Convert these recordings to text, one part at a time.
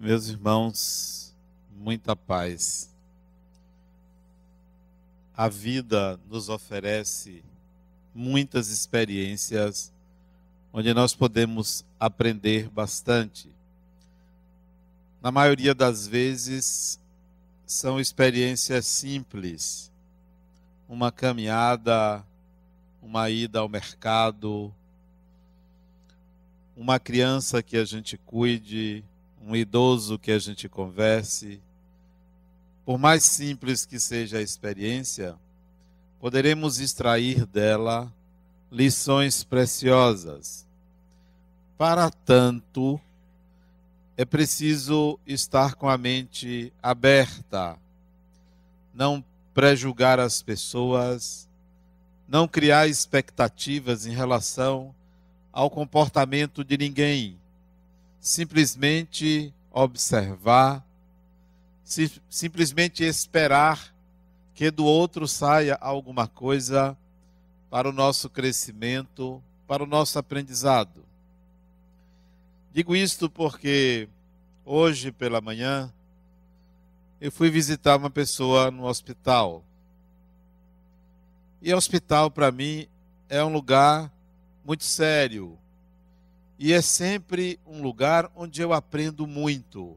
Meus irmãos, muita paz. A vida nos oferece muitas experiências onde nós podemos aprender bastante. Na maioria das vezes, são experiências simples. Uma caminhada, uma ida ao mercado, uma criança que a gente cuide, um idoso que a gente converse. Por mais simples que seja a experiência, poderemos extrair dela lições preciosas. Para tanto, é preciso estar com a mente aberta, não prejulgar as pessoas, não criar expectativas em relação ao comportamento de ninguém. Simplesmente observar, simplesmente esperar que do outro saia alguma coisa para o nosso crescimento, para o nosso aprendizado. Digo isto porque hoje pela manhã eu fui visitar uma pessoa no hospital. E hospital para mim é um lugar muito sério. E é sempre um lugar onde eu aprendo muito.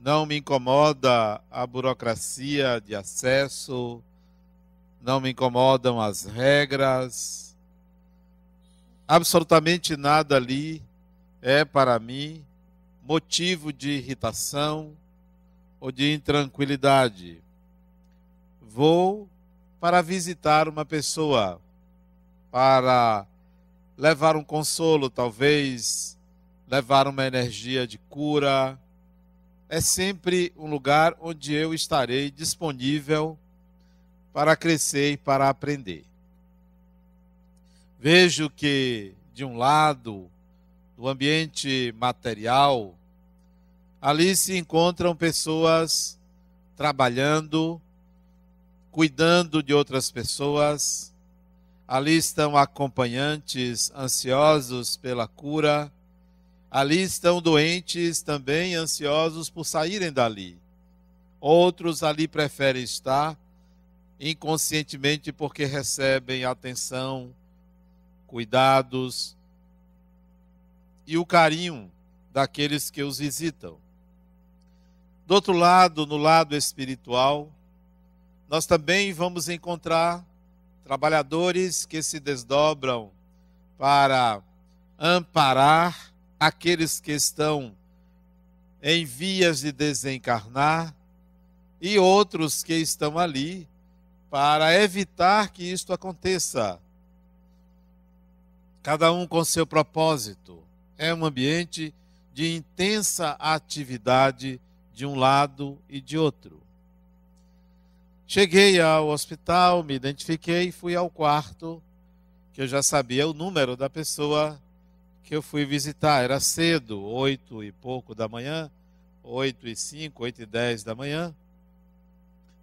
Não me incomoda a burocracia de acesso, não me incomodam as regras. Absolutamente nada ali é para mim motivo de irritação ou de intranquilidade. Vou para visitar uma pessoa, para levar um consolo, talvez, levar uma energia de cura. É sempre um lugar onde eu estarei disponível para crescer e para aprender. Vejo que, de um lado, no ambiente material, ali se encontram pessoas trabalhando, cuidando de outras pessoas. Ali estão acompanhantes ansiosos pela cura. Ali estão doentes também ansiosos por saírem dali. Outros ali preferem estar inconscientemente porque recebem atenção, cuidados e o carinho daqueles que os visitam. Do outro lado, no lado espiritual, nós também vamos encontrar trabalhadores que se desdobram para amparar aqueles que estão em vias de desencarnar e outros que estão ali para evitar que isto aconteça. Cada um com seu propósito. É um ambiente de intensa atividade de um lado e de outro. Cheguei ao hospital, me identifiquei, fui ao quarto, que eu já sabia o número da pessoa que eu fui visitar. Era cedo, 8 e pouco da manhã, 8h05, 8h10 da manhã.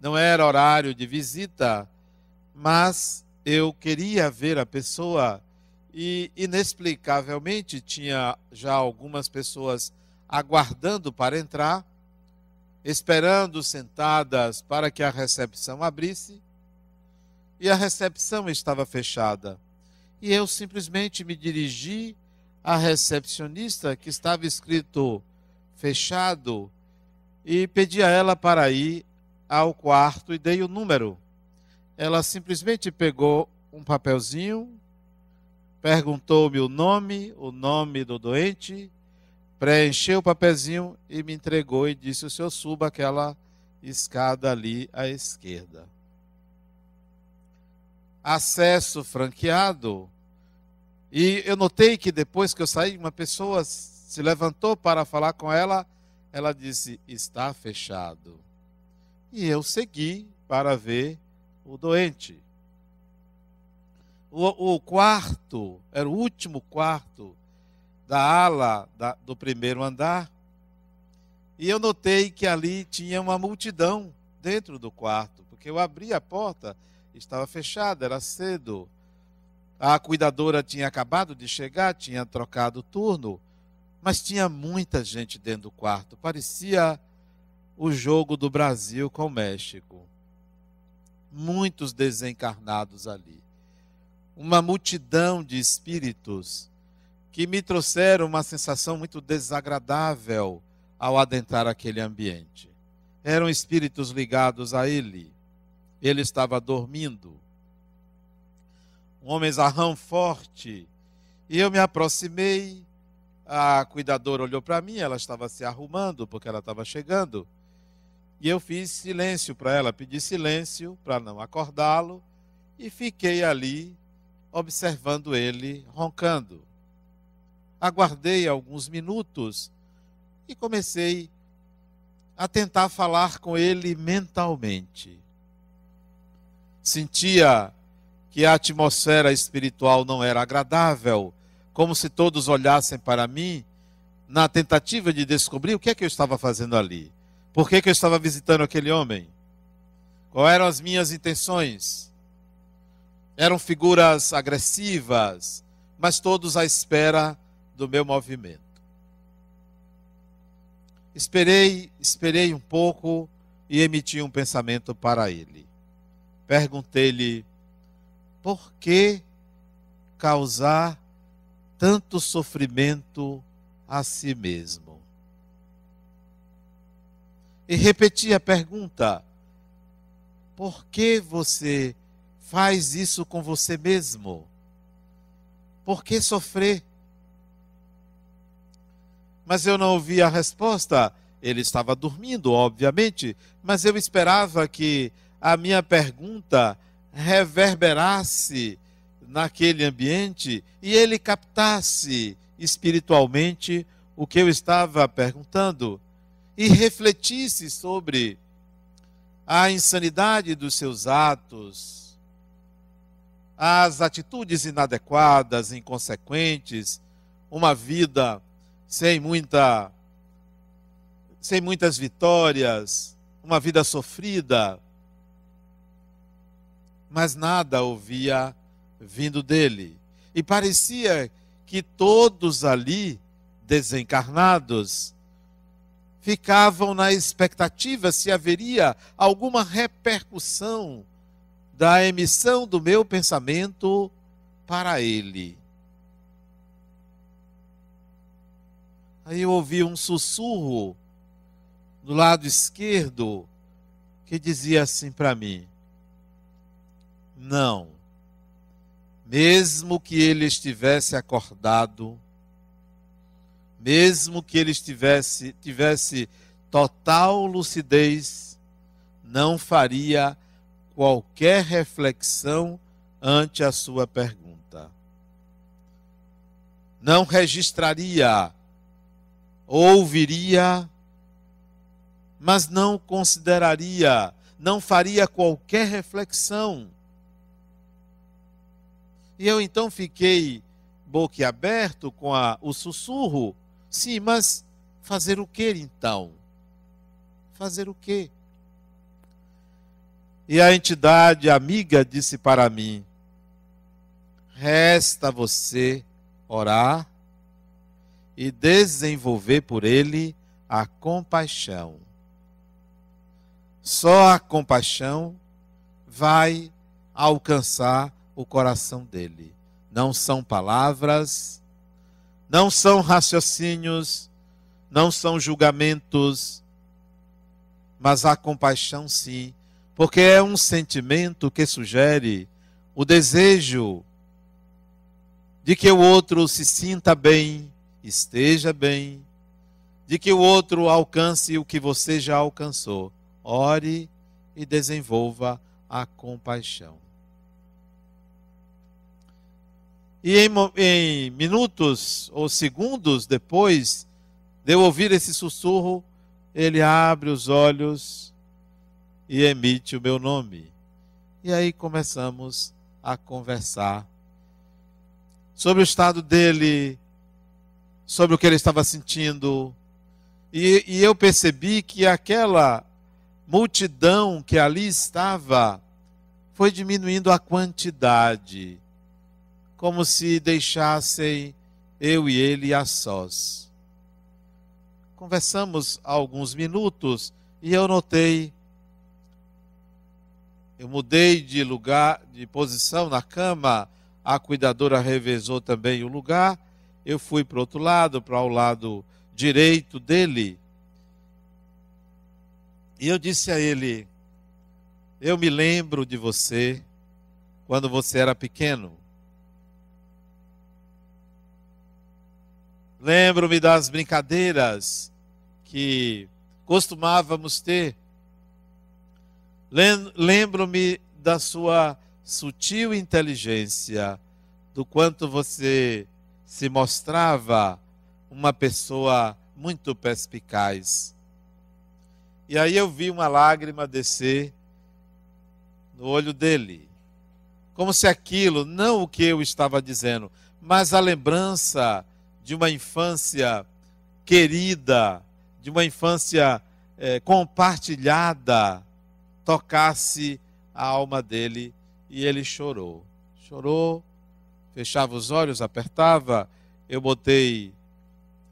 Não era horário de visita, mas eu queria ver a pessoa e, inexplicavelmente, tinha já algumas pessoas aguardando para entrar, esperando sentadas para que a recepção abrisse, e a recepção estava fechada. E eu simplesmente me dirigi à recepcionista, que estava escrito fechado, e pedi a ela para ir ao quarto e dei o número. Ela simplesmente pegou um papelzinho, perguntou-me o nome do doente, preencheu o papelzinho e me entregou e disse: o senhor suba aquela escada ali à esquerda. Acesso franqueado. E eu notei que depois que eu saí, uma pessoa se levantou para falar com ela. Ela disse: está fechado. E eu segui para ver o doente. O quarto, era o último quarto da ala do primeiro andar, e eu notei que ali tinha uma multidão dentro do quarto, porque eu abri a porta, estava fechada, era cedo. A cuidadora tinha acabado de chegar, tinha trocado o turno, mas tinha muita gente dentro do quarto. Parecia o jogo do Brasil com o México. Muitos desencarnados ali. Uma multidão de espíritos que me trouxeram uma sensação muito desagradável ao adentrar aquele ambiente. Eram espíritos ligados a ele. Ele estava dormindo. Um homenzarrão forte. E eu me aproximei. A cuidadora olhou para mim, ela estava se arrumando porque ela estava chegando. E eu fiz silêncio para ela, pedi silêncio para não acordá-lo. E fiquei ali observando ele roncando. Aguardei alguns minutos e comecei a tentar falar com ele mentalmente. Sentia que a atmosfera espiritual não era agradável, como se todos olhassem para mim na tentativa de descobrir o que é que eu estava fazendo ali. Por que eu estava visitando aquele homem? Quais eram as minhas intenções? Eram figuras agressivas, mas todos à espera do meu movimento. Esperei um pouco e emiti um pensamento para ele. Perguntei-lhe, por que causar tanto sofrimento a si mesmo? E repeti a pergunta, por que você faz isso com você mesmo? Por que sofrer? Mas eu não ouvi a resposta. Ele estava dormindo, obviamente, mas eu esperava que a minha pergunta reverberasse naquele ambiente e ele captasse espiritualmente o que eu estava perguntando e refletisse sobre a insanidade dos seus atos, as atitudes inadequadas, inconsequentes, uma vida sem muitas vitórias, uma vida sofrida, mas nada ouvia vindo dele. E parecia que todos ali, desencarnados, ficavam na expectativa se haveria alguma repercussão da emissão do meu pensamento para ele. Aí eu ouvi um sussurro do lado esquerdo que dizia assim para mim, não, mesmo que ele estivesse acordado, mesmo que ele tivesse total lucidez, não faria qualquer reflexão ante a sua pergunta. Não registraria, ouviria, mas não consideraria, não faria qualquer reflexão. E eu então fiquei boquiaberto com o sussurro. Sim, mas fazer o que então? Fazer o quê? E a entidade amiga disse para mim, resta você orar e desenvolver por ele a compaixão. Só a compaixão vai alcançar o coração dele. Não são palavras, não são raciocínios, não são julgamentos, mas a compaixão sim, porque é um sentimento que sugere o desejo de que o outro se sinta bem, esteja bem, de que o outro alcance o que você já alcançou. Ore e desenvolva a compaixão. E em minutos ou segundos depois de eu ouvir esse sussurro, ele abre os olhos e emite o meu nome. E aí começamos a conversar sobre o estado dele, sobre o que ele estava sentindo. E eu percebi que aquela multidão que ali estava foi diminuindo a quantidade, como se deixassem eu e ele a sós. Conversamos há alguns minutos e eu notei, eu mudei de lugar, de posição na cama, a cuidadora revezou também o lugar, eu fui para o outro lado, para o lado direito dele, e eu disse a ele: eu me lembro de você quando você era pequeno. Lembro-me das brincadeiras que costumávamos ter. Lembro-me da sua sutil inteligência, do quanto você se mostrava uma pessoa muito perspicaz. E aí eu vi uma lágrima descer no olho dele, como se aquilo, não o que eu estava dizendo, mas a lembrança de uma infância querida, de uma infância compartilhada, tocasse a alma dele, e ele chorou. Chorou, fechava os olhos, apertava, eu botei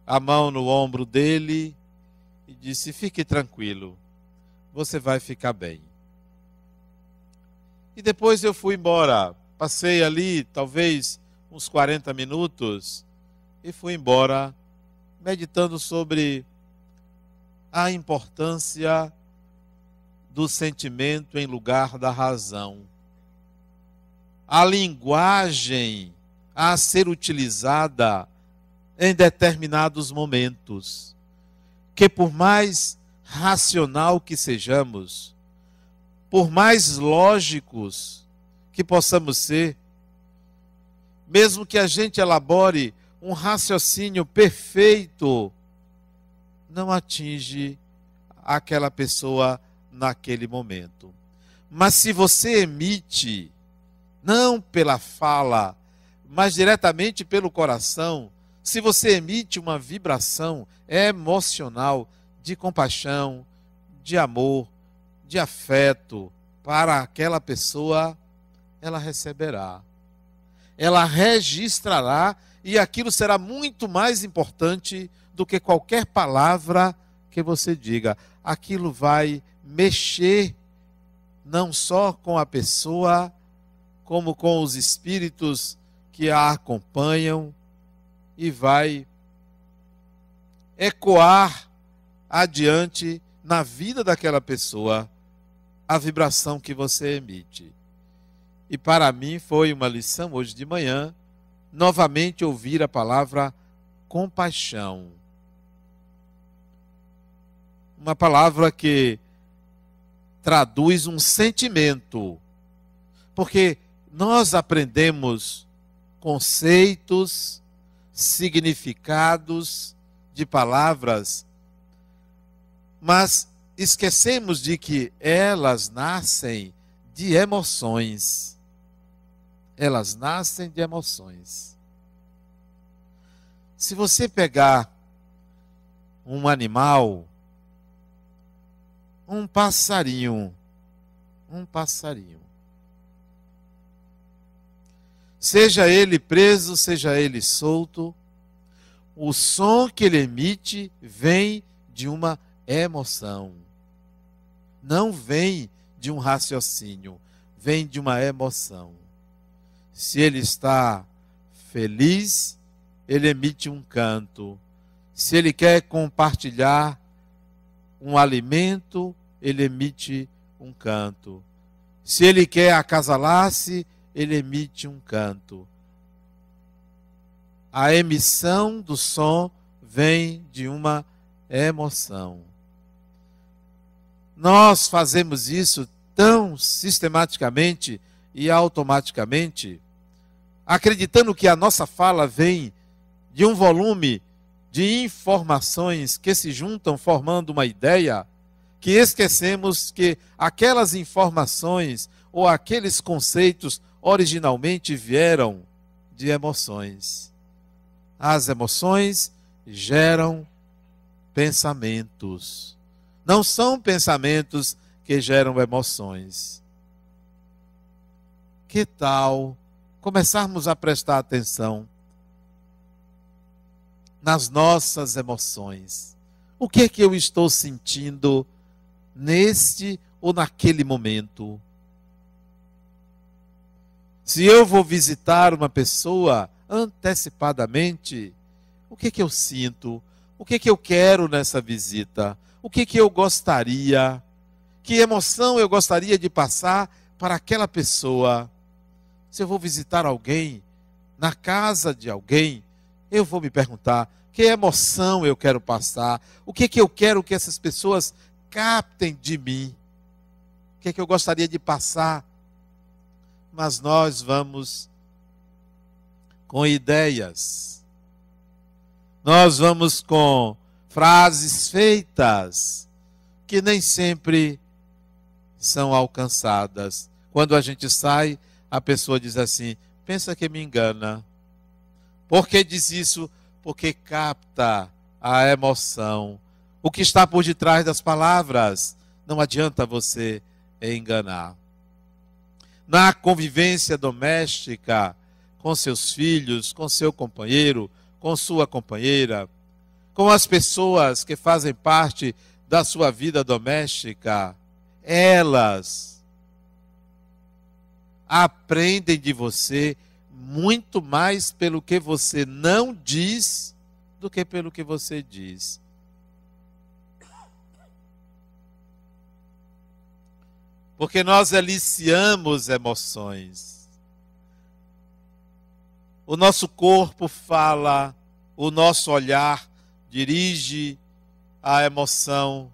a mão no ombro dele e disse: fique tranquilo, você vai ficar bem. E depois eu fui embora, passei ali talvez uns 40 minutos e fui embora meditando sobre a importância do sentimento em lugar da razão. A linguagem a ser utilizada em determinados momentos, que por mais racional que sejamos, por mais lógicos que possamos ser, mesmo que a gente elabore um raciocínio perfeito, não atinge aquela pessoa naquele momento. Mas se você emite, não pela fala, mas diretamente pelo coração, se você emite uma vibração emocional de compaixão, de amor, de afeto para aquela pessoa, ela receberá. Ela registrará, e aquilo será muito mais importante do que qualquer palavra que você diga. Aquilo vai mexer não só com a pessoa, como com os espíritos que a acompanham, e vai ecoar adiante na vida daquela pessoa a vibração que você emite. E para mim foi uma lição hoje de manhã, novamente ouvir a palavra compaixão. Uma palavra que traduz um sentimento, porque nós aprendemos conceitos, significados de palavras, mas esquecemos de que elas nascem de emoções. Elas nascem de emoções. Se você pegar um animal, um passarinho, seja ele preso, seja ele solto, o som que ele emite vem de uma emoção. Não vem de um raciocínio, vem de uma emoção. Se ele está feliz, ele emite um canto. Se ele quer compartilhar um alimento, ele emite um canto. Se ele quer acasalar-se, ele emite um canto. A emissão do som vem de uma emoção. Nós fazemos isso tão sistematicamente e automaticamente, acreditando que a nossa fala vem de um volume de informações que se juntam formando uma ideia, que esquecemos que aquelas informações ou aqueles conceitos originalmente vieram de emoções. As emoções geram pensamentos. Não são pensamentos que geram emoções. Que tal começarmos a prestar atenção nas nossas emoções? O que é que eu estou sentindo neste ou naquele momento? Se eu vou visitar uma pessoa antecipadamente, o que é que eu sinto? O que é que eu quero nessa visita? O que é que eu gostaria? Que emoção eu gostaria de passar para aquela pessoa? Se eu vou visitar alguém, na casa de alguém, eu vou me perguntar: que emoção eu quero passar? O que é que eu quero que essas pessoas captem de mim? O que é que eu gostaria de passar? Mas nós vamos com ideias. Nós vamos com frases feitas que nem sempre são alcançadas. Quando a gente sai, a pessoa diz assim: pensa que me engana. Por que diz isso? Porque capta a emoção. O que está por detrás das palavras. Não adianta você enganar. Na convivência doméstica, com seus filhos, com seu companheiro, com sua companheira, com as pessoas que fazem parte da sua vida doméstica, elas aprendem de você muito mais pelo que você não diz do que pelo que você diz. Porque nós aliciamos emoções. O nosso corpo fala, o nosso olhar dirige a emoção.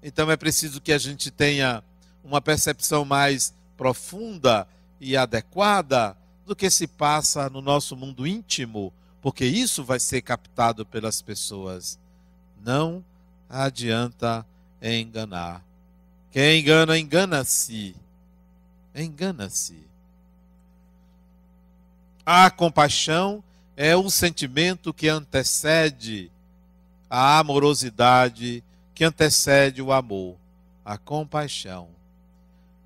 Então é preciso que a gente tenha uma percepção mais profunda e adequada do que se passa no nosso mundo íntimo, porque isso vai ser captado pelas pessoas. Não adianta enganar. Quem engana, engana-se. Engana-se. A compaixão é um sentimento que antecede a amorosidade, que antecede o amor. A compaixão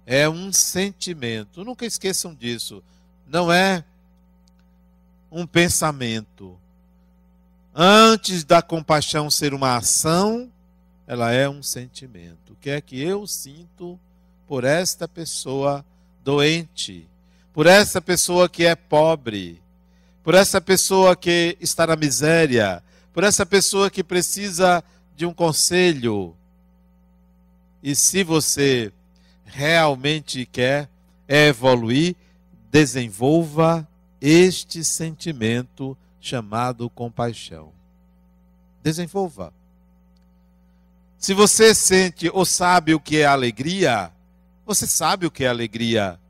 é um sentimento. Nunca esqueçam disso. Não é um pensamento. Antes da compaixão ser uma ação, ela é um sentimento. O que é que eu sinto por esta pessoa doente? Por essa pessoa que é pobre? Por essa pessoa que está na miséria? Por essa pessoa que precisa de um conselho? E se você realmente quer evoluir, desenvolva este sentimento chamado compaixão. Desenvolva. Se você sente ou sabe o que é alegria, você sabe o que é alegria,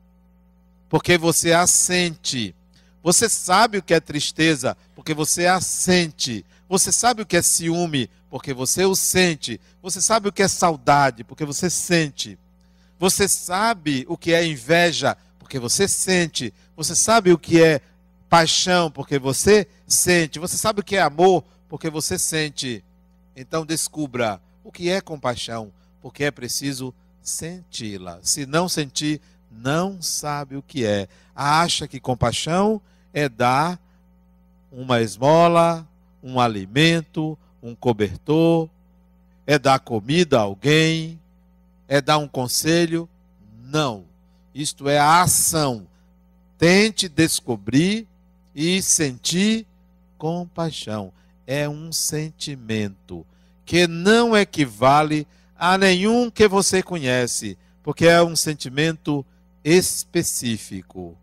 porque você a sente. Você sabe o que é tristeza, porque você a sente. Você sabe o que é ciúme, porque você o sente. Você sabe o que é saudade, porque você sente. Você sabe o que é inveja, porque você sente. Você sabe o que é paixão, porque você sente. Você sabe o que é amor, porque você sente. Então descubra o que é compaixão, porque é preciso senti-la. Se não sentir, não sabe o que é. Acha que compaixão é dar uma esmola, um alimento, um cobertor, é dar comida a alguém, é dar um conselho. Não. Isto é a ação. Tente descobrir e sentir compaixão. É um sentimento que não equivale a nenhum que você conhece, porque é um sentimento específico.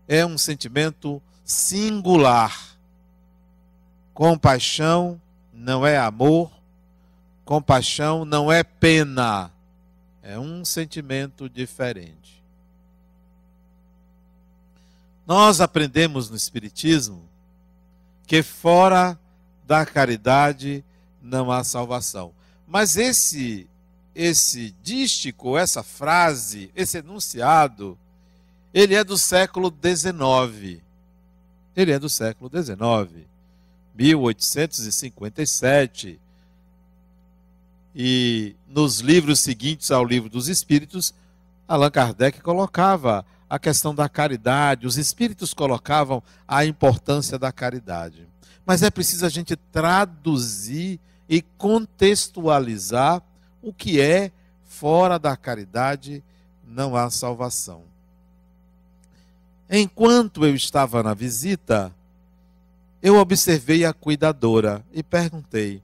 É um sentimento singular. Compaixão não é amor, compaixão não é pena. É um sentimento diferente. Nós aprendemos no Espiritismo que fora da caridade não há salvação. Mas esse dístico, essa frase, esse enunciado, ele é do século XIX. Ele é do século XIX, 1857. E nos livros seguintes ao Livro dos Espíritos, Allan Kardec colocava a questão da caridade, os espíritos colocavam a importância da caridade. Mas é preciso a gente traduzir e contextualizar o que é fora da caridade, não há salvação. Enquanto eu estava na visita, eu observei a cuidadora e perguntei: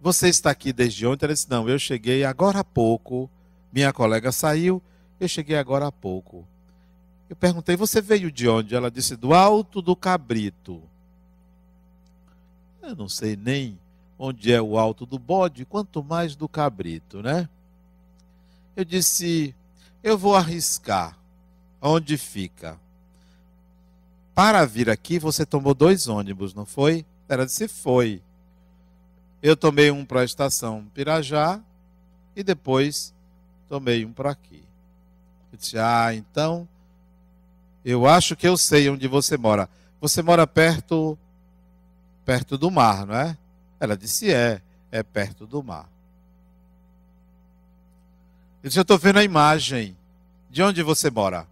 você está aqui desde ontem? Ela disse: não, eu cheguei agora há pouco. Minha colega saiu, eu cheguei agora há pouco. Eu perguntei: você veio de onde? Ela disse: do Alto do Cabrito. Eu não sei nem onde é o Alto do Bode, quanto mais do Cabrito, né? Eu disse: eu vou arriscar. Onde fica? Para vir aqui, você tomou 2 ônibus, não foi? Ela disse: foi. Eu tomei um para a estação Pirajá e depois tomei um para aqui. Eu disse: ah, então, eu acho que eu sei onde você mora. Você mora perto do mar, não é? Ela disse: é perto do mar. Eu disse: eu estou vendo a imagem. De onde você mora?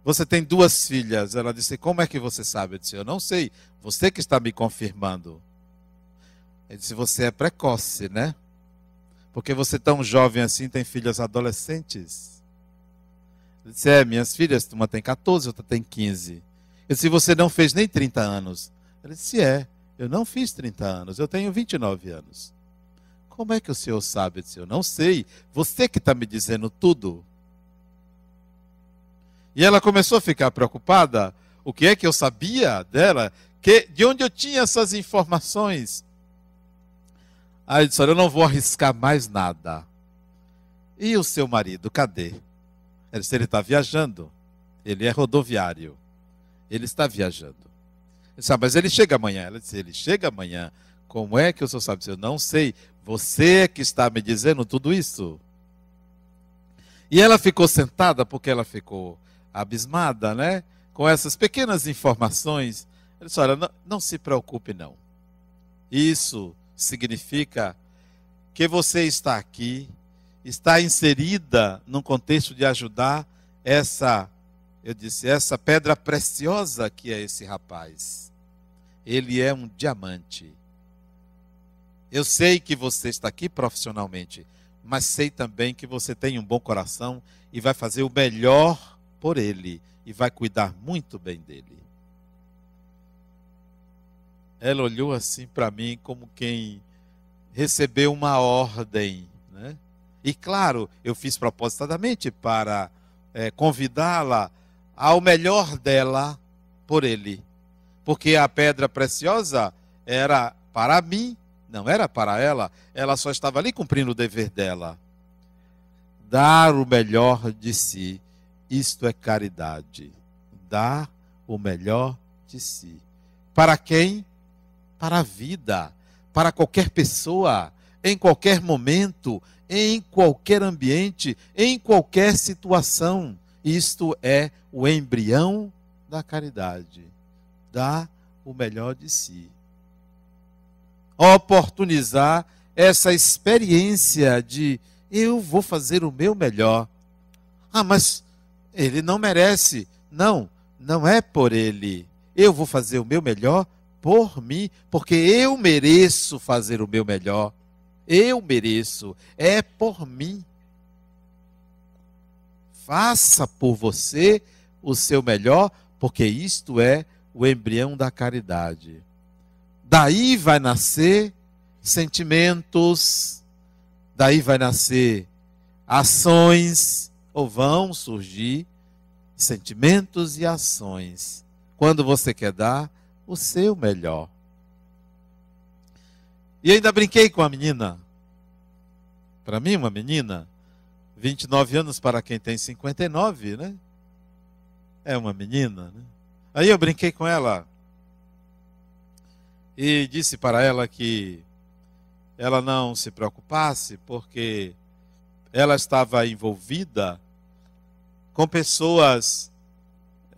Você tem 2 filhas. Ela disse: como é que você sabe? Eu disse: eu não sei. Você que está me confirmando. Ele disse: você é precoce, né? Porque você tão jovem assim tem filhas adolescentes. Ele disse: minhas filhas, uma tem 14, outra tem 15. Eu disse: você não fez nem 30 anos. Ele disse: eu não fiz 30 anos, eu tenho 29 anos. Como é que o senhor sabe? Eu disse: eu não sei. Você que está me dizendo tudo. E ela começou a ficar preocupada. O que é que eu sabia dela? De onde eu tinha essas informações? Aí eu disse: olha, eu não vou arriscar mais nada. E o seu marido, cadê? Ela disse: ele está viajando. Ele é rodoviário. Ele está viajando. Eu disse: mas ele chega amanhã. Ela disse: ele chega amanhã. Como é que o senhor sabe? Eu disse: eu não sei. Você é que está me dizendo tudo isso? E ela ficou sentada porque ela ficou abismada, né? Com essas pequenas informações. Ela disse: olha, não se preocupe não. Isso significa que você está aqui, está inserida num contexto de ajudar essa pedra preciosa que é esse rapaz. Ele é um diamante. Eu sei que você está aqui profissionalmente, mas sei também que você tem um bom coração e vai fazer o melhor por ele e vai cuidar muito bem dele. Ela olhou assim para mim como quem recebeu uma ordem, né? E claro, eu fiz propositadamente para convidá-la ao melhor dela por ele. Porque a pedra preciosa era para mim, não era para ela. Ela só estava ali cumprindo o dever dela. Dar o melhor de si. Isto é caridade. Dar o melhor de si. Para quem? Para a vida. Para qualquer pessoa. Em qualquer momento. Em qualquer ambiente. Em qualquer situação. Isto é o embrião da caridade. Dar o melhor de si. Oportunizar essa experiência de eu vou fazer o meu melhor. Ah, mas ele não merece. Não, não é por ele. Eu vou fazer o meu melhor por mim, porque eu mereço fazer o meu melhor. Eu mereço. É por mim. Faça por você o seu melhor, porque isto é o embrião da caridade. Daí vai nascer sentimentos, daí vai nascer ações, ou vão surgir sentimentos e ações, quando você quer dar o seu melhor. E ainda brinquei com a menina. Para mim, uma menina, 29 anos para quem tem 59, né? É uma menina, né? Aí eu brinquei com ela e disse para ela que ela não se preocupasse, porque ela estava envolvida com pessoas...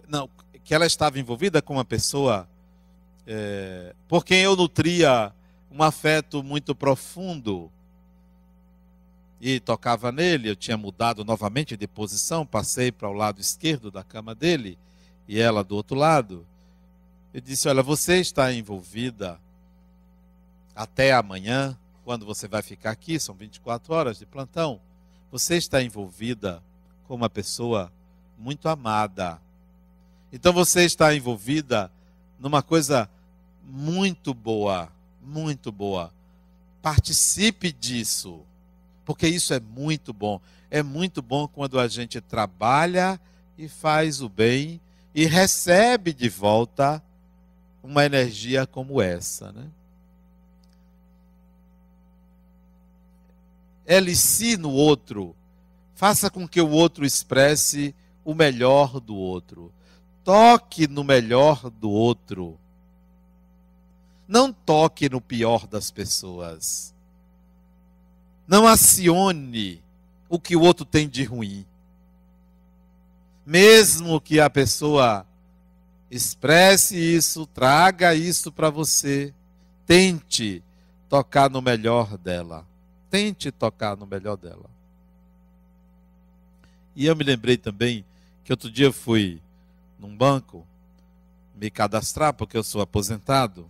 Não, que ela estava envolvida com uma pessoa por quem eu nutria um afeto muito profundo e tocava nele. Eu tinha mudado novamente de posição, passei para o lado esquerdo da cama dele e ela do outro lado. Eu disse, olha, você está envolvida até amanhã, quando você vai ficar aqui, são 24 horas de plantão, você está envolvida com uma pessoa muito amada. Então você está envolvida numa coisa muito boa, muito boa. Participe disso, porque isso é muito bom. É muito bom quando a gente trabalha e faz o bem e recebe de volta uma energia como essa, né? Elicie no outro, faça com que o outro expresse o melhor do outro. Toque no melhor do outro. Não toque no pior das pessoas. Não acione o que o outro tem de ruim. Mesmo que a pessoa expresse isso, traga isso para você, tente tocar no melhor dela. Tente tocar no melhor dela. E eu me lembrei também que outro dia eu fui num banco me cadastrar, porque eu sou aposentado,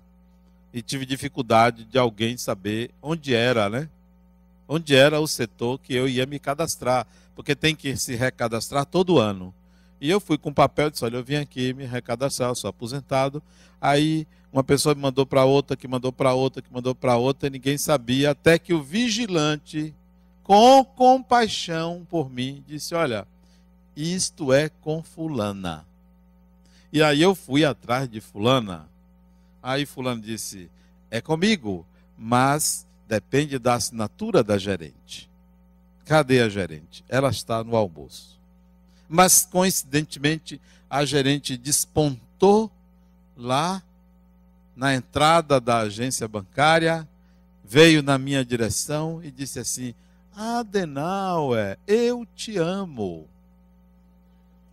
e tive dificuldade de alguém saber onde era, né? Onde era o setor que eu ia me cadastrar, porque tem que se recadastrar todo ano. E eu fui com papel e disse, olha, eu vim aqui me recadastrar, eu sou aposentado. Aí uma pessoa me mandou para outra, que mandou para outra, que mandou para outra, e ninguém sabia, até que o vigilante, com compaixão por mim, disse, olha, isto é com fulana. E aí eu fui atrás de fulana. Aí fulano disse, é comigo, mas depende da assinatura da gerente. Cadê a gerente? Ela está no almoço. Mas, coincidentemente, a gerente despontou lá na entrada da agência bancária, veio na minha direção e disse assim, Adenauer, eu te amo.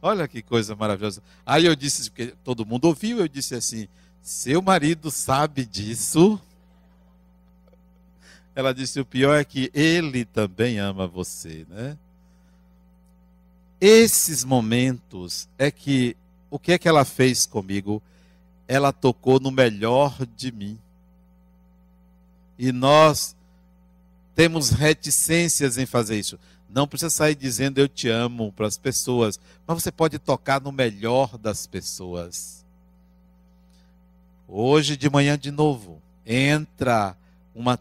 Olha que coisa maravilhosa. Aí eu disse, porque todo mundo ouviu, eu disse assim, seu marido sabe disso? Ela disse, o pior é que ele também ama você, né? Esses momentos o que é que ela fez comigo? Ela tocou no melhor de mim. E nós temos reticências em fazer isso. Não precisa sair dizendo eu te amo para as pessoas, mas você pode tocar no melhor das pessoas. Hoje de manhã de novo, entra uma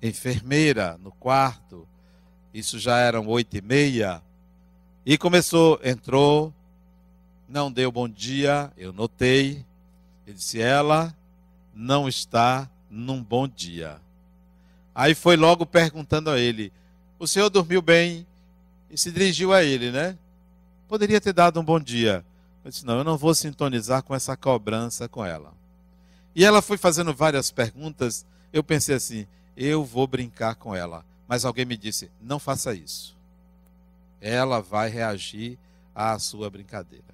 enfermeira no quarto, isso já eram 8h30, e entrou, não deu bom dia, eu notei, ele disse, ela não está num bom dia. Aí foi logo perguntando a ele, o senhor dormiu bem? E se dirigiu a ele, né? Poderia ter dado um bom dia. Eu disse, não, eu não vou sintonizar com essa cobrança com ela. E ela foi fazendo várias perguntas, eu pensei assim, eu vou brincar com ela. Mas alguém me disse, não faça isso. Ela vai reagir à sua brincadeira.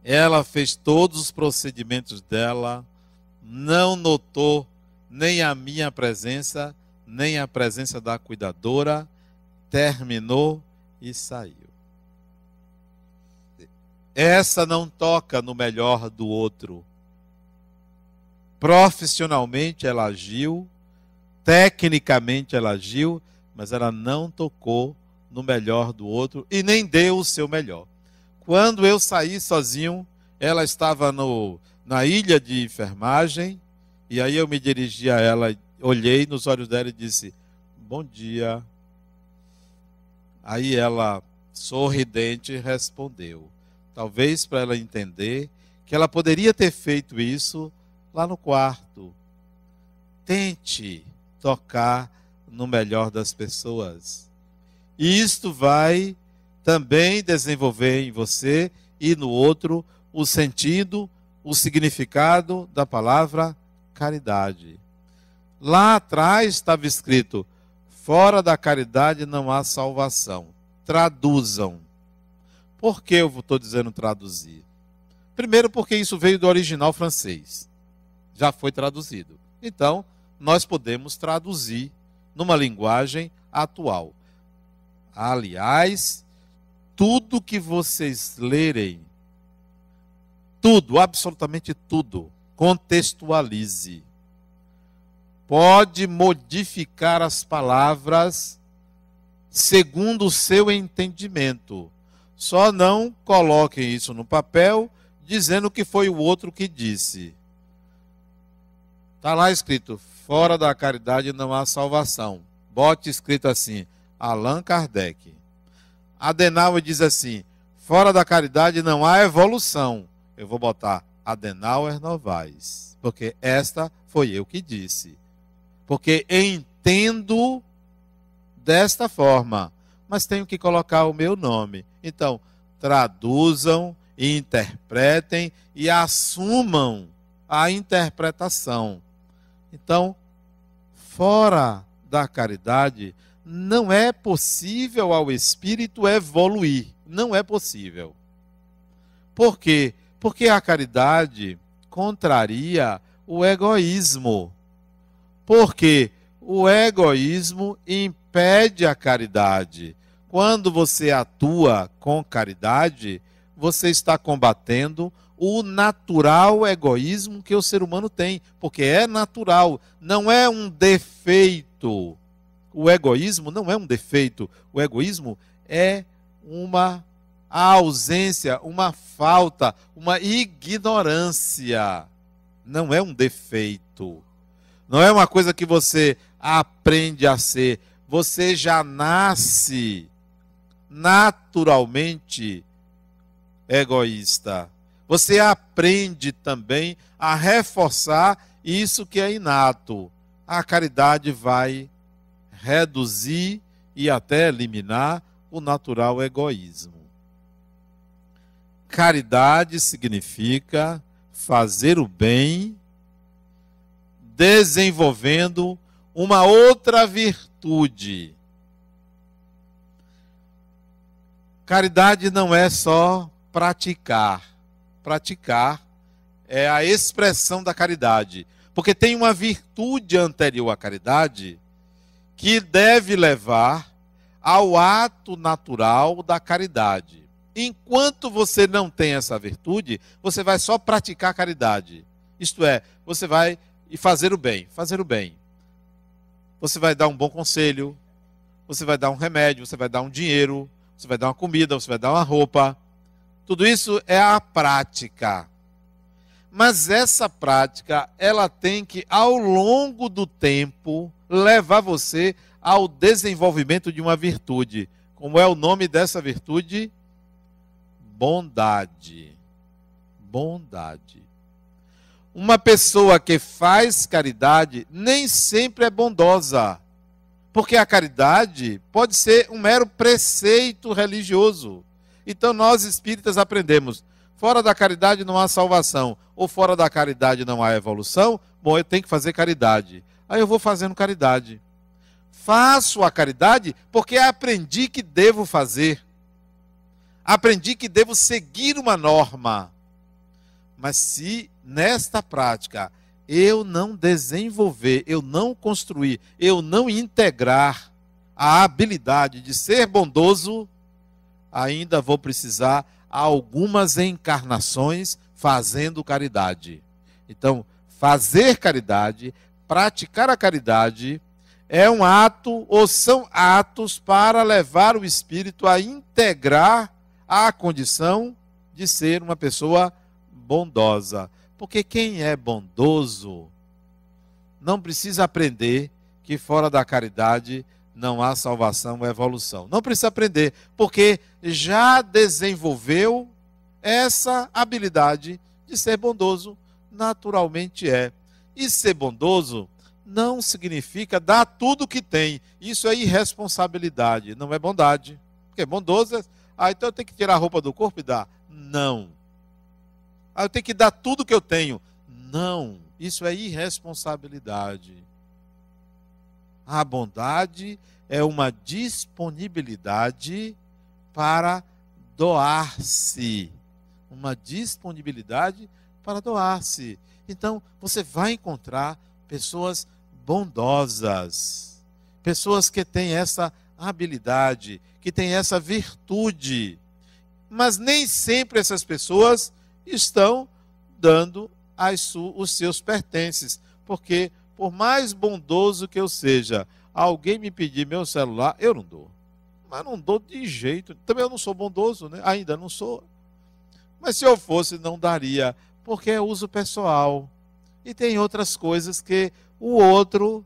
Ela fez todos os procedimentos dela, não notou nem a minha presença, nem a presença da cuidadora, terminou e saiu. Essa não toca no melhor do outro. Profissionalmente ela agiu, tecnicamente ela agiu, mas ela não tocou no melhor do outro e nem deu o seu melhor. Quando eu saí sozinho, ela estava na ilha de enfermagem, e aí eu me dirigi a ela, olhei nos olhos dela e disse, bom dia. Aí ela, sorridente, respondeu. Talvez para ela entender que ela poderia ter feito isso lá no quarto. Tente tocar no melhor das pessoas. E isto vai também desenvolver em você e no outro o sentido, o significado da palavra caridade. Lá atrás estava escrito, fora da caridade não há salvação. Traduzam. Por que eu estou dizendo traduzir? Primeiro porque isso veio do original francês. Já foi traduzido. Então, nós podemos traduzir numa linguagem atual. Aliás, tudo que vocês lerem, tudo, absolutamente tudo, contextualize. Pode modificar as palavras segundo o seu entendimento. Só não coloquem isso no papel dizendo que foi o outro que disse. Está lá escrito, fora da caridade não há salvação. Bote escrito assim, Allan Kardec. Adenauer diz assim, fora da caridade não há evolução. Eu vou botar Adenauer Novaes, porque esta foi eu que disse. Porque entendo desta forma, mas tenho que colocar o meu nome. Então, traduzam, interpretem e assumam a interpretação. Então, fora da caridade, não é possível ao espírito evoluir. Não é possível. Por quê? Porque a caridade contraria o egoísmo. Porque o egoísmo impede a caridade. Quando você atua com caridade, você está combatendo o natural egoísmo que o ser humano tem. Porque é natural, não é um defeito. O egoísmo não é um defeito. O egoísmo é uma ausência, uma falta, uma ignorância. Não é um defeito. Não é uma coisa que você aprende a ser. Você já nasce naturalmente egoísta. Você aprende também a reforçar isso que é inato. A caridade vai reduzir e até eliminar o natural egoísmo. Caridade significa fazer o bem, desenvolvendo uma outra virtude. Caridade não é só praticar. Praticar é a expressão da caridade. Porque tem uma virtude anterior à caridade que deve levar ao ato natural da caridade. Enquanto você não tem essa virtude, você vai só praticar a caridade. Isto é, você vai fazer o bem, fazer o bem. Você vai dar um bom conselho, você vai dar um remédio, você vai dar um dinheiro, você vai dar uma comida, você vai dar uma roupa. Tudo isso é a prática. Mas essa prática, ela tem que, ao longo do tempo, levar você ao desenvolvimento de uma virtude. Como é o nome dessa virtude? Bondade. Bondade. Uma pessoa que faz caridade nem sempre é bondosa. Porque a caridade pode ser um mero preceito religioso. Então nós espíritas aprendemos, fora da caridade não há salvação, ou fora da caridade não há evolução, bom, eu tenho que fazer caridade. Aí eu vou fazendo caridade. Faço a caridade porque aprendi que devo fazer. Aprendi que devo seguir uma norma. Mas se nesta prática eu não desenvolver, eu não construir, eu não integrar a habilidade de ser bondoso, ainda vou precisar algumas encarnações fazendo caridade. Então, fazer caridade, praticar a caridade, é um ato ou são atos para levar o espírito a integrar a condição de ser uma pessoa bondosa. Porque quem é bondoso não precisa aprender que fora da caridade não há salvação ou evolução. Não precisa aprender, porque já desenvolveu essa habilidade de ser bondoso, naturalmente é. E ser bondoso não significa dar tudo que tem. Isso é irresponsabilidade, não é bondade. Porque bondoso é, então eu tenho que tirar a roupa do corpo e dar. Não. Eu tenho que dar tudo que eu tenho. Não, isso é irresponsabilidade. A bondade é uma disponibilidade para doar-se. Uma disponibilidade para doar-se. Então, você vai encontrar pessoas bondosas. Pessoas que têm essa habilidade, que têm essa virtude Mas nem sempre essas pessoas estão dando os seus pertences. Porque, por mais bondoso que eu seja, alguém me pedir meu celular, eu não dou. Mas não dou de jeito. Também eu não sou bondoso, né? Ainda não sou. Mas se eu fosse, não daria. Porque é uso pessoal. E tem outras coisas que o outro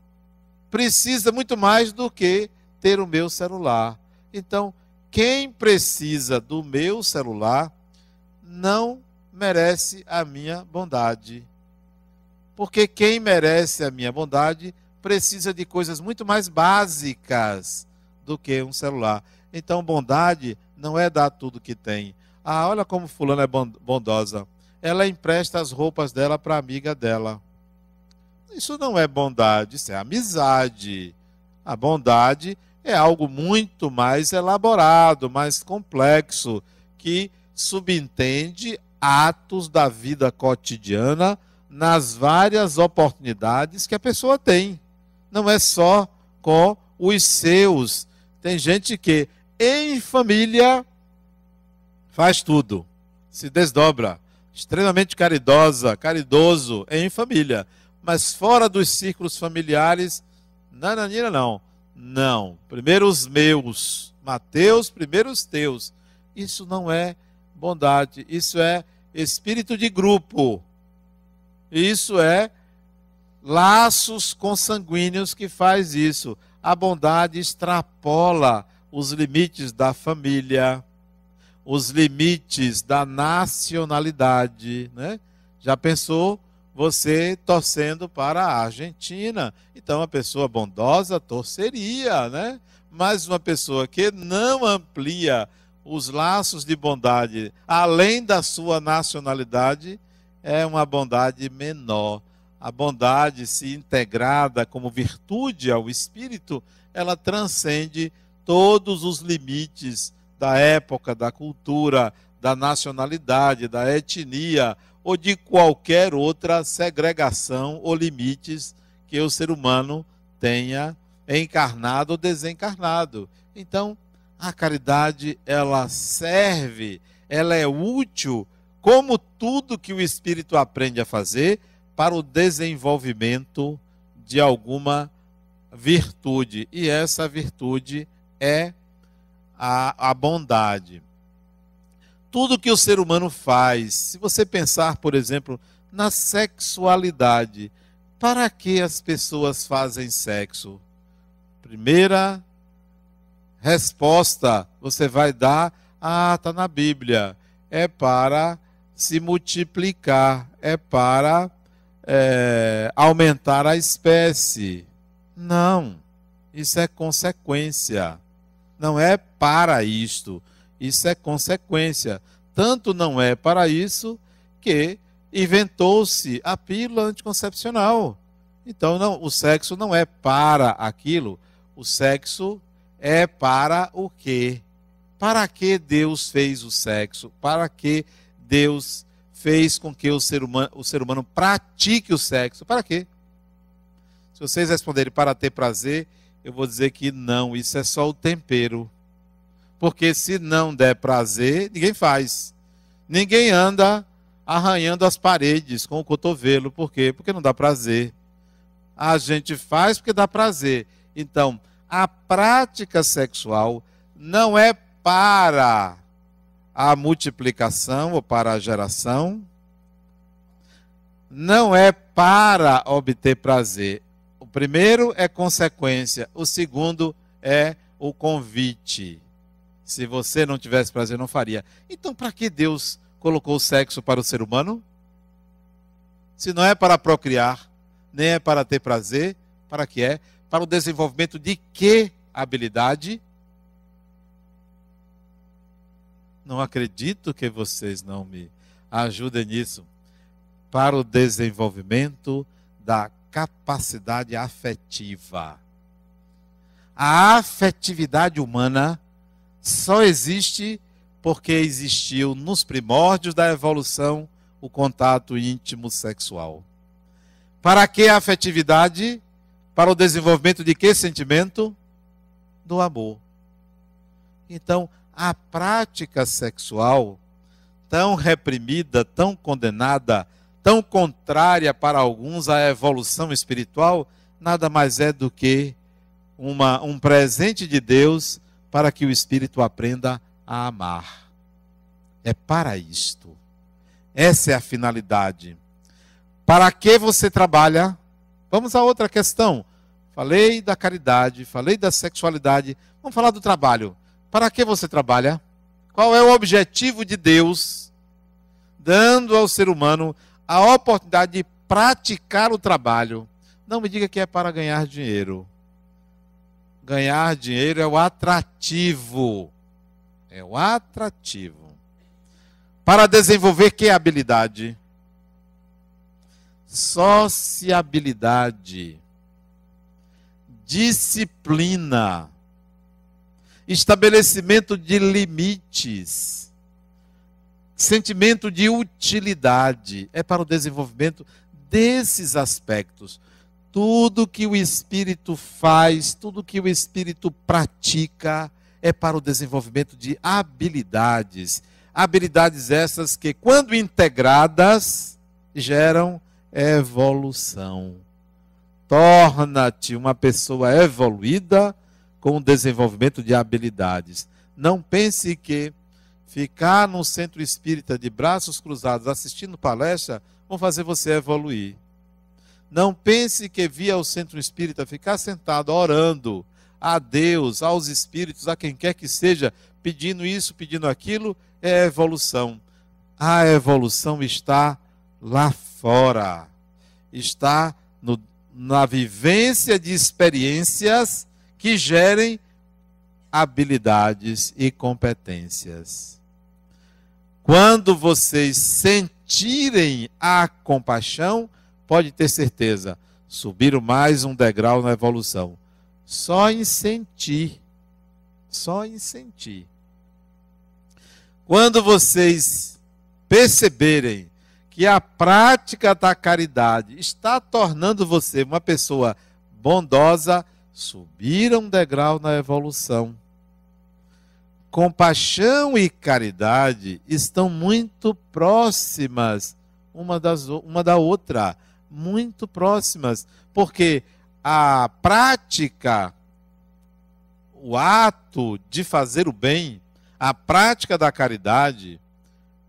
precisa muito mais do que ter o meu celular. Então, quem precisa do meu celular não merece a minha bondade. Porque quem merece a minha bondade precisa de coisas muito mais básicas do que um celular. Então, bondade não é dar tudo que tem. Ah, olha como fulana é bondosa. Ela empresta as roupas dela para a amiga dela. Isso não é bondade, isso é amizade. A bondade é algo muito mais elaborado, mais complexo, que subentende atos da vida cotidiana nas várias oportunidades que a pessoa tem. Não é só com os seus. Tem gente que, em família, faz tudo, se desdobra, extremamente caridoso em família, mas fora dos círculos familiares, nananina não. Não, primeiro os meus, Mateus, primeiro os teus. Isso não é bondade, isso é espírito de grupo. Isso é laços consanguíneos que faz isso. A bondade extrapola os limites da família, os limites da nacionalidade, né? Já pensou você torcendo para a Argentina? Então, uma pessoa bondosa torceria, né? Mas uma pessoa que não amplia os laços de bondade além da sua nacionalidade é uma bondade menor. A bondade, se integrada como virtude ao espírito, ela transcende todos os limites da época, da cultura, da nacionalidade, da etnia ou de qualquer outra segregação ou limites que o ser humano tenha encarnado ou desencarnado. Então, a caridade, ela serve, ela é útil, como tudo que o espírito aprende a fazer, para o desenvolvimento de alguma virtude. E essa virtude é a bondade. Tudo que o ser humano faz, se você pensar, por exemplo, na sexualidade, para que as pessoas fazem sexo? Primeira resposta você vai dar, está na Bíblia, é para se multiplicar, é para aumentar a espécie. Não, isso é consequência. Não é para isto, isso é consequência. Tanto não é para isso que inventou-se a pílula anticoncepcional. Então, não, o sexo não é para aquilo, o sexo é para o quê? Para que Deus fez o sexo? Para que Deus fez com que o ser humano pratique o sexo? Para quê? Se vocês responderem para ter prazer, eu vou dizer que não, isso é só o tempero. Porque se não der prazer, ninguém faz. Ninguém anda arranhando as paredes com o cotovelo. Por quê? Porque não dá prazer. A gente faz porque dá prazer. Então, a prática sexual não é para a multiplicação ou para a geração, não é para obter prazer. O primeiro é consequência, o segundo é o convite. Se você não tivesse prazer, não faria. Então, para que Deus colocou o sexo para o ser humano? Se não é para procriar, nem é para ter prazer, para que é? Para o desenvolvimento de que habilidade? Não acredito que vocês não me ajudem nisso. Para o desenvolvimento da capacidade afetiva. A afetividade humana só existe porque existiu nos primórdios da evolução o contato íntimo sexual. Para que a afetividade? Para o desenvolvimento de que sentimento? Do amor. Então, a prática sexual, tão reprimida, tão condenada, tão contrária para alguns à evolução espiritual, nada mais é do que um presente de Deus para que o espírito aprenda a amar. É para isto. Essa é a finalidade. Para que você trabalha? Vamos a outra questão. Falei da caridade, falei da sexualidade. Vamos falar do trabalho. Para que você trabalha? Qual é o objetivo de Deus, dando ao ser humano a oportunidade de praticar o trabalho? Não me diga que é para ganhar dinheiro. Ganhar dinheiro é o atrativo. É o atrativo. Para desenvolver que habilidade? Sociabilidade. Disciplina. Estabelecimento de limites. Sentimento de utilidade. É para o desenvolvimento desses aspectos. Tudo que o espírito faz, tudo que o espírito pratica, é para o desenvolvimento de habilidades. Habilidades essas que, quando integradas, geram evolução. Torna-te uma pessoa evoluída com o desenvolvimento de habilidades. Não pense que ficar no centro espírita de braços cruzados assistindo palestra vão fazer você evoluir. Não pense que vir ao centro espírita, ficar sentado orando a Deus, aos espíritos, a quem quer que seja, pedindo isso, pedindo aquilo, é evolução. A evolução está lá fora. Está na vivência de experiências que gerem habilidades e competências. Quando vocês sentirem a compaixão, pode ter certeza, subiram mais um degrau na evolução. Só em sentir. Só em sentir. Quando vocês perceberem que a prática da caridade está tornando você uma pessoa bondosa, subiram um degrau na evolução. Compaixão e caridade estão muito próximas uma da outra. Muito próximas, porque a prática, o ato de fazer o bem, a prática da caridade,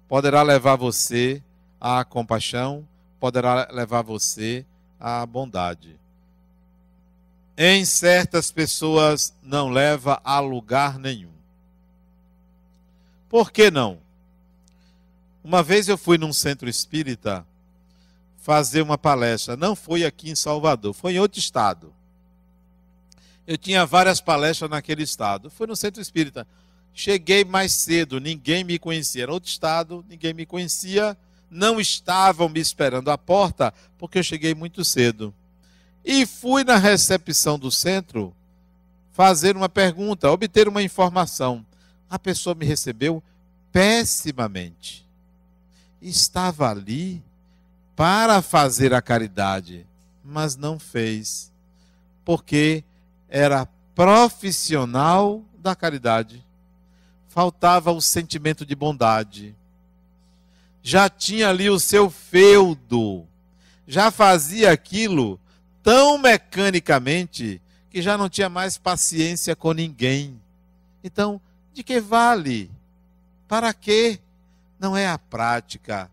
poderá levar você à compaixão, poderá levar você à bondade. Em certas pessoas não leva a lugar nenhum. Por que não? Uma vez eu fui num centro espírita fazer uma palestra. Não foi aqui em Salvador, foi em outro estado. Eu tinha várias palestras naquele estado. Fui no centro espírita. Cheguei mais cedo, ninguém me conhecia. Era outro estado, ninguém me conhecia. Não estavam me esperando à porta, porque eu cheguei muito cedo. E fui na recepção do centro fazer uma pergunta, obter uma informação. A pessoa me recebeu pessimamente. Estava ali para fazer a caridade, mas não fez, porque era profissional da caridade. Faltava o sentimento de bondade. Já tinha ali o seu feudo, já fazia aquilo tão mecanicamente que já não tinha mais paciência com ninguém. Então, de que vale? Para quê? Não é a prática.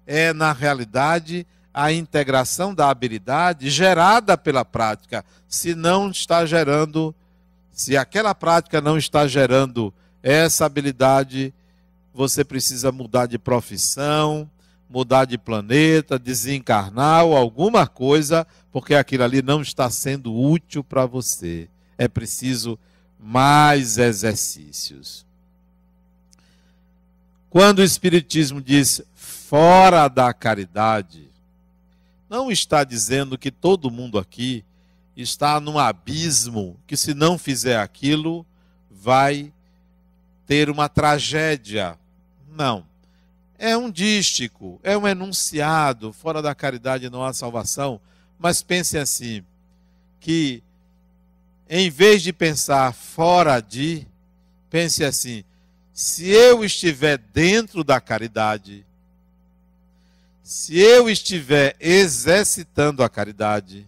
É, na realidade, a integração da habilidade gerada pela prática. Se aquela prática não está gerando essa habilidade, você precisa mudar de profissão, mudar de planeta, desencarnar ou alguma coisa, porque aquilo ali não está sendo útil para você. É preciso mais exercícios. Quando o Espiritismo diz fora da caridade, não está dizendo que todo mundo aqui está num abismo que, se não fizer aquilo, vai ter uma tragédia. Não. É um dístico, é um enunciado, fora da caridade não há salvação, mas pense assim, que em vez de pensar fora de, Pense assim: se eu estiver dentro da caridade, se eu estiver exercitando a caridade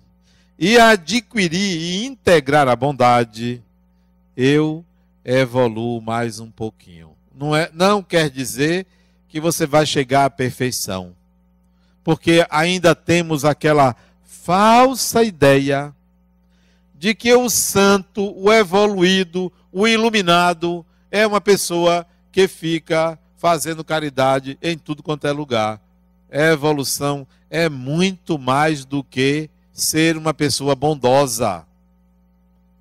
e adquirir e integrar a bondade, eu evoluo mais um pouquinho. Não quer dizer que você vai chegar à perfeição, porque ainda temos aquela falsa ideia de que o santo, o evoluído, o iluminado é uma pessoa que fica fazendo caridade em tudo quanto é lugar. A evolução é muito mais do que ser uma pessoa bondosa.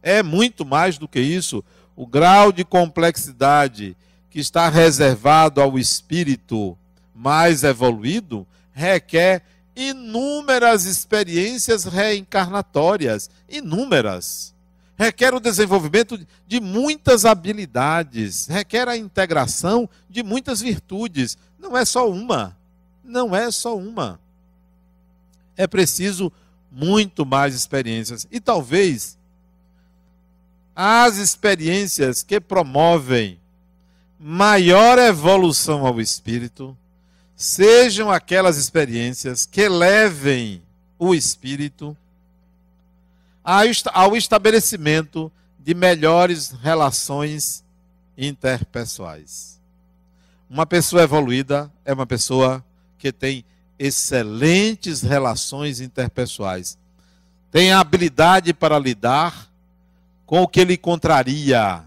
É muito mais do que isso. O grau de complexidade que está reservado ao espírito mais evoluído requer inúmeras experiências reencarnatórias, inúmeras. Requer o desenvolvimento de muitas habilidades, requer a integração de muitas virtudes. Não é só uma, não é só uma. É preciso muito mais experiências. E talvez as experiências que promovem maior evolução ao espírito sejam aquelas experiências que levem o espírito ao estabelecimento de melhores relações interpessoais. Uma pessoa evoluída é uma pessoa que tem excelentes relações interpessoais. Tem a habilidade para lidar com o que lhe contraria.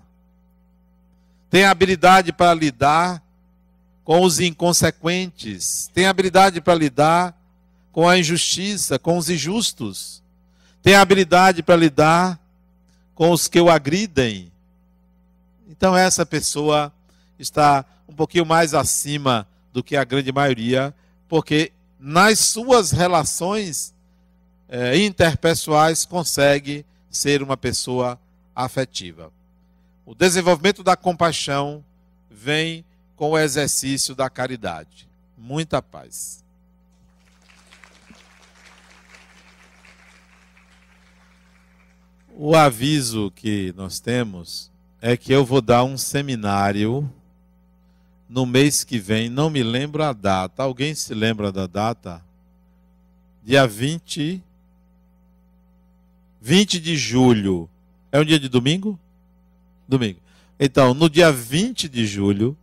Tem a habilidade para lidar com os inconsequentes. Tem a habilidade para lidar com a injustiça, com os injustos. Tem a habilidade para lidar com os que o agridem. Então essa pessoa está um pouquinho mais acima do que a grande maioria, porque nas suas relações interpessoais consegue ser uma pessoa afetiva. O desenvolvimento da compaixão vem com o exercício da caridade. Muita paz. O aviso que nós temos é que eu vou dar um seminário no mês que vem, não me lembro a data. Alguém se lembra da data? Dia 20 de julho. É um dia de domingo? Domingo. Então, no dia 20 de julho,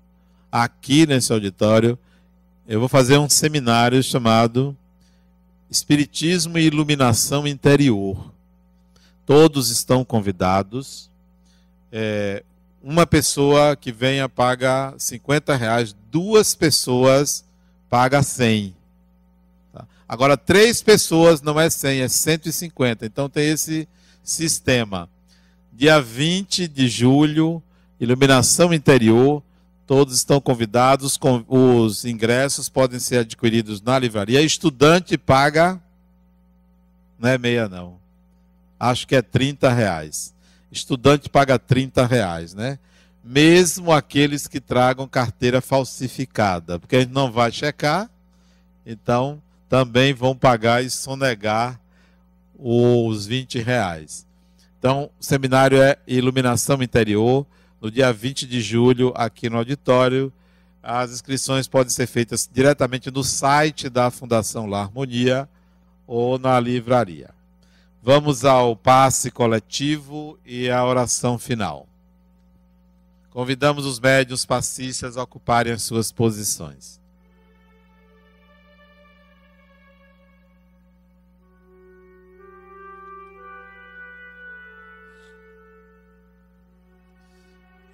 aqui nesse auditório, eu vou fazer um seminário chamado Espiritismo e Iluminação Interior. Todos estão convidados. Uma pessoa que venha paga R$50, 2 pessoas paga 100. Tá? Agora, 3 pessoas não é 100, é 150. Então tem esse sistema. Dia 20 de julho, Iluminação Interior, todos estão convidados, os ingressos podem ser adquiridos na livraria. Estudante paga, não é meia não, acho que é R$30. Estudante paga R$30, né? Mesmo aqueles que tragam carteira falsificada, porque a gente não vai checar, então também vão pagar e sonegar os R$20. Então, o seminário é Iluminação Interior, no dia 20 de julho, aqui no auditório. As inscrições podem ser feitas diretamente no site da Fundação La Harmonia ou na livraria. Vamos ao passe coletivo e à oração final. Convidamos os médiuns passistas a ocuparem as suas posições.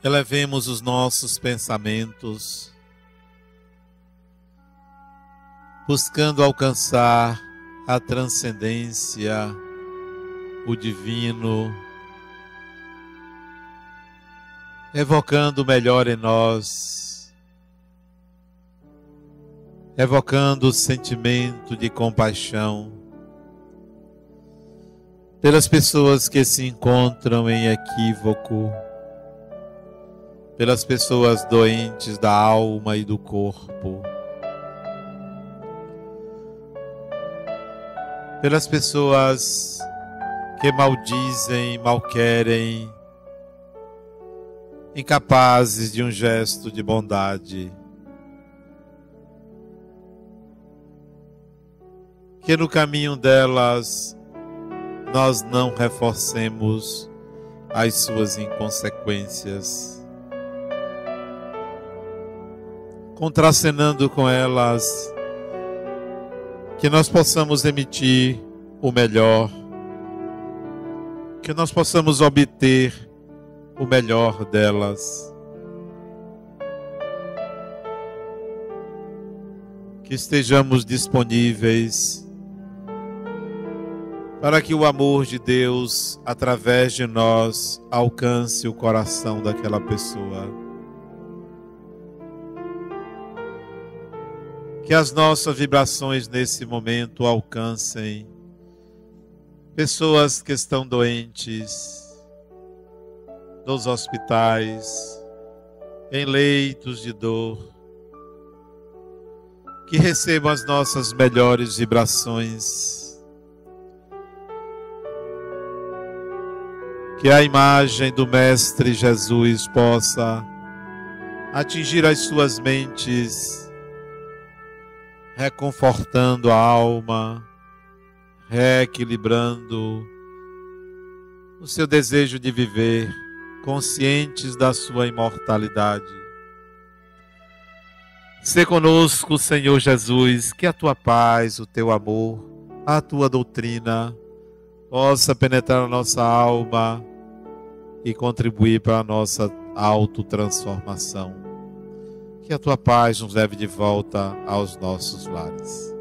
Elevemos os nossos pensamentos, buscando alcançar a transcendência, o divino, evocando o melhor em nós, evocando o sentimento de compaixão pelas pessoas que se encontram em equívoco, pelas pessoas doentes da alma e do corpo, pelas pessoas que maldizem, malquerem incapazes de um gesto de bondade. Que no caminho delas nós não reforcemos as suas inconsequências, contracenando com elas, que nós possamos emitir o melhor, que nós possamos obter o melhor delas, que estejamos disponíveis para que o amor de Deus, através de nós, alcance o coração daquela pessoa. Que as nossas vibrações nesse momento alcancem pessoas que estão doentes, nos hospitais, em leitos de dor. Que recebam as nossas melhores vibrações. Que a imagem do Mestre Jesus possa atingir as suas mentes, reconfortando a alma, reequilibrando o seu desejo de viver, conscientes da sua imortalidade. Sê conosco, Senhor Jesus, que a tua paz, o teu amor, a tua doutrina possa penetrar na nossa alma e contribuir para a nossa autotransformação. Que a tua paz nos leve de volta aos nossos lares.